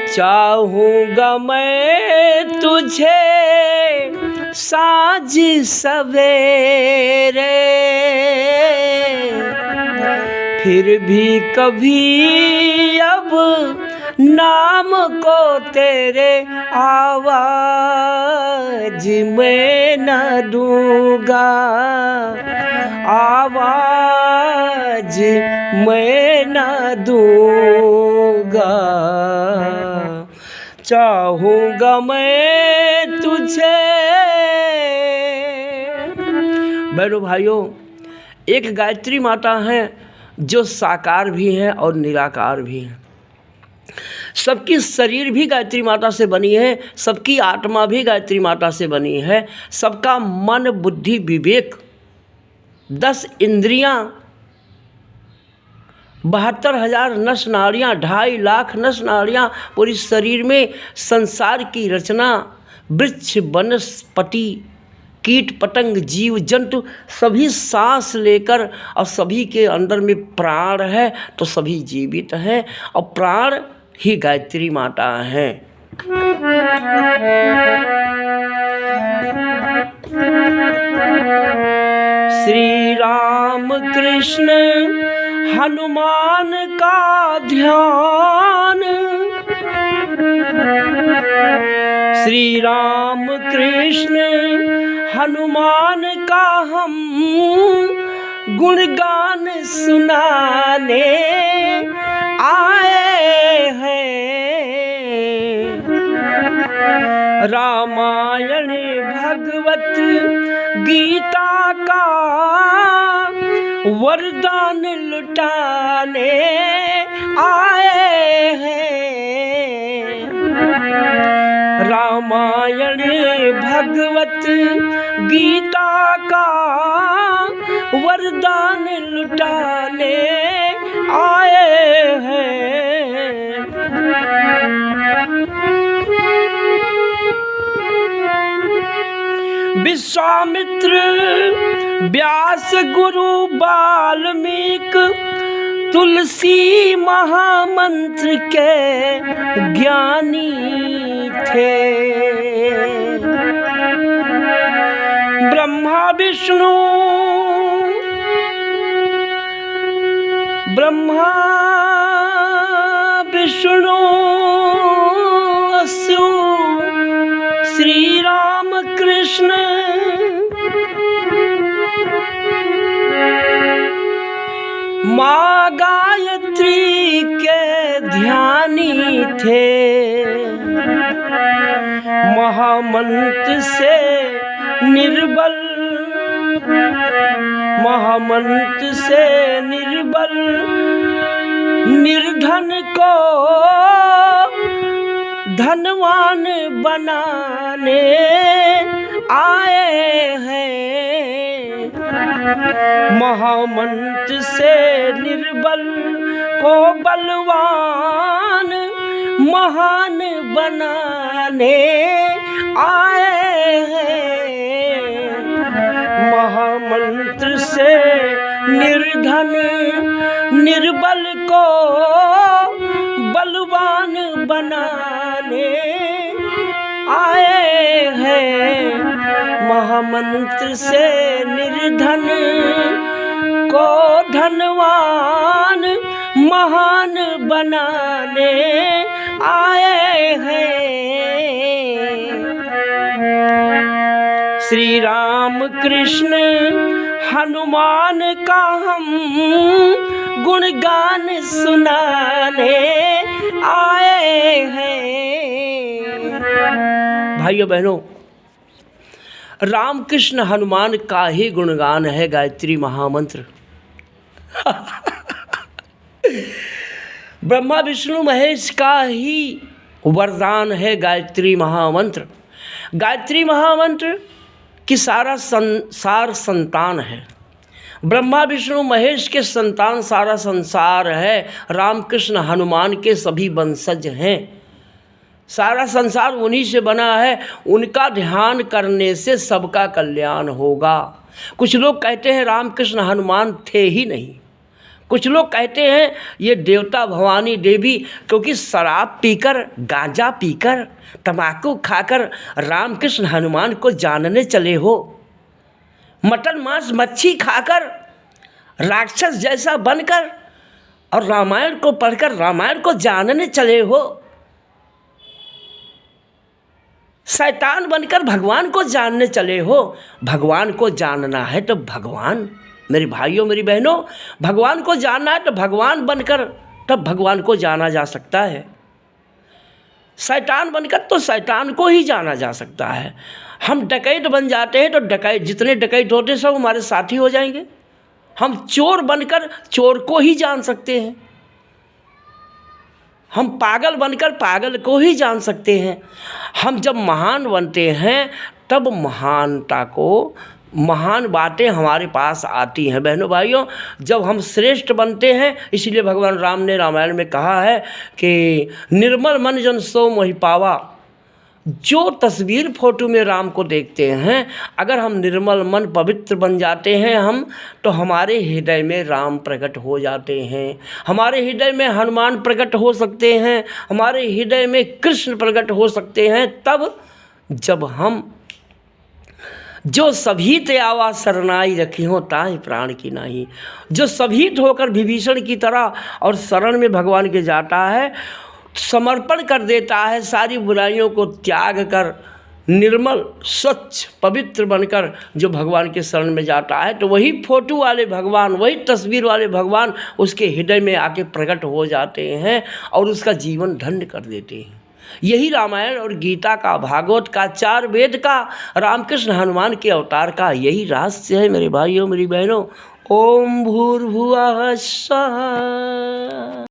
चाहूँगा मैं तुझे साँझ सवेरे, फिर भी कभी अब नाम को तेरे आवाज में न दूंगा, आवाज में न दूंगा। चाहूँगा मैं तुझे। बहनों भाइयों, एक गायत्री माता हैं जो साकार भी हैं और निराकार भी हैं। सबकी शरीर भी गायत्री माता से बनी है, सबकी आत्मा भी गायत्री माता से बनी है। सबका मन, बुद्धि, विवेक, 10 इंद्रियां, 72,000 नस नाड़ियाँ, 2.5 लाख नस नाड़ियाँ पूरी शरीर में, संसार की रचना, वृक्ष, वनस्पति, कीट पतंग, जीव जंतु सभी सांस लेकर, और सभी के अंदर में प्राण है, तो सभी जीवित हैं और प्राण ही गायत्री माता हैं। श्री राम कृष्ण हनुमान का ध्यान, श्री राम कृष्ण हनुमान का हम गुणगान सुनाने आए हैं। रामायण भगवत गीता का वरदान लुटाने आए हैं। रामायण भगवत गीता का वरदान लुटाने आए हैं। विश्वामित्र, व्यास, गुरु, वाल्मीकि, तुलसी महामंत्र के ज्ञानी थे। ब्रह्मा विष्णु असु श्री राम कृष्ण माँ गायत्री के ध्यानी थे। महामंत्र से निर्बल, महामंत्र से निर्बल निर्धन को धनवान बनाने आए हैं। महामंत्र से निर्बल को बलवान महान बनाने आए हैं। महामंत्र से निर्धन निर्बल को बलवान बनाने आए हैं। महामंत्र से निर्धन को धनवान महान बनाने आए हैं। श्री राम कृष्ण हनुमान का हम गुणगान सुनाने आए हैं। भाइयों बहनों, रामकृष्ण हनुमान का ही गुणगान है गायत्री महामंत्र। ब्रह्मा विष्णु महेश का ही वरदान है गायत्री महामंत्र। गायत्री महामंत्र की सारा संसार संतान है। ब्रह्मा विष्णु महेश के संतान सारा संसार है। रामकृष्ण हनुमान के सभी वंशज हैं। सारा संसार उन्हीं से बना है। उनका ध्यान करने से सबका कल्याण होगा। कुछ लोग कहते हैं रामकृष्ण हनुमान थे ही नहीं। कुछ लोग कहते हैं ये देवता भवानी देवी, क्योंकि शराब पीकर, गांजा पीकर, तम्बाकू खाकर रामकृष्ण हनुमान को जानने चले हो। मटन मांस मच्छी खाकर राक्षस जैसा बनकर और रामायण को पढ़कर रामायण को जानने चले हो। शैतान बनकर भगवान को जानने चले हो। भगवान को जानना है तो भगवान, मेरे भाइयों मेरी बहनों, भगवान को जानना है तो भगवान बनकर तब भगवान को जाना जा सकता है। शैतान बनकर तो शैतान को ही जाना जा सकता है। हम डकैत बन जाते हैं तो डकैत, जितने डकैत होते हैं सब हमारे साथी हो जाएंगे। हम चोर बनकर चोर को ही जान सकते हैं। हम पागल बनकर पागल को ही जान सकते हैं। हम जब महान बनते हैं तब महानता को, महान बातें हमारे पास आती हैं। बहनों भाइयों, जब हम श्रेष्ठ बनते हैं, इसीलिए भगवान राम ने रामायण में कहा है कि निर्मल मन जन सो मोहि पावा। जो तस्वीर फोटो में राम को देखते हैं, अगर हम निर्मल मन पवित्र बन जाते हैं हम, तो हमारे हृदय में राम प्रकट हो जाते हैं, हमारे हृदय में हनुमान प्रकट हो सकते हैं, हमारे हृदय में कृष्ण प्रकट हो सकते हैं। तब जब हम जो सभी ते आवा शरणाई रखी हो ताहि प्राण की नाही, जो सभी होकर विभीषण की तरह और शरण में भगवान के जाता है, समर्पण कर देता है, सारी बुराइयों को त्याग कर निर्मल स्वच्छ पवित्र बनकर जो भगवान के शरण में जाता है, तो वही फोटो वाले भगवान, वही तस्वीर वाले भगवान उसके हृदय में आके प्रकट हो जाते हैं और उसका जीवन धन्य कर देते हैं। यही रामायण और गीता का, भागवत का, 4 वेद का, रामकृष्ण हनुमान के अवतार का यही रहस्य है मेरे भाइयों मेरी बहनों। ओम भूर्भुवः स्वः।